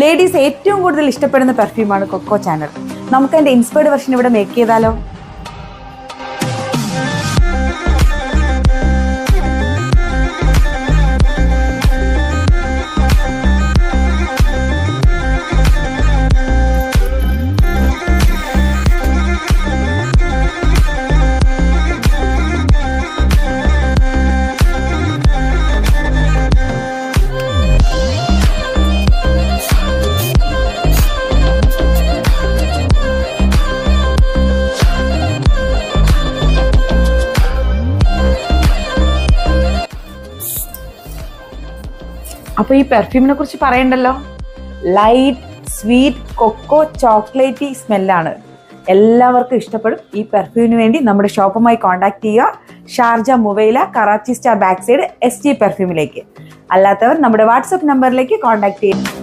Ladies ഏറ്റവും കൂടുതൽ ഇഷ്ടപ്പെടുന്ന പെർഫ്യൂമാണ് കൊക്കോ ചാനൽ. നമുക്ക് അതിന്റെ ഇൻസ്പയർഡ് വെർഷൻ ഇവിടെ മേക്ക് ചെയ്താലോ? അപ്പൊ ഈ പെർഫ്യൂമിനെ കുറിച്ച് പറയണ്ടല്ലോ. ലൈറ്റ് സ്വീറ്റ് കൊക്കോ ചോക്ലേറ്റി സ്മെല്ലാണ്. എല്ലാവർക്കും ഇഷ്ടപ്പെടും. ഈ പെർഫ്യൂമിന് വേണ്ടി നമ്മുടെ ഷോപ്പുമായി കോൺടാക്ട് ചെയ്യുക. Sharjah Muwaileh Karachi star back side ST പെർഫ്യൂമിലേക്ക്. അല്ലാത്തവർ നമ്മുടെ വാട്സപ്പ് നമ്പറിലേക്ക് കോൺടാക്ട് ചെയ്യുക.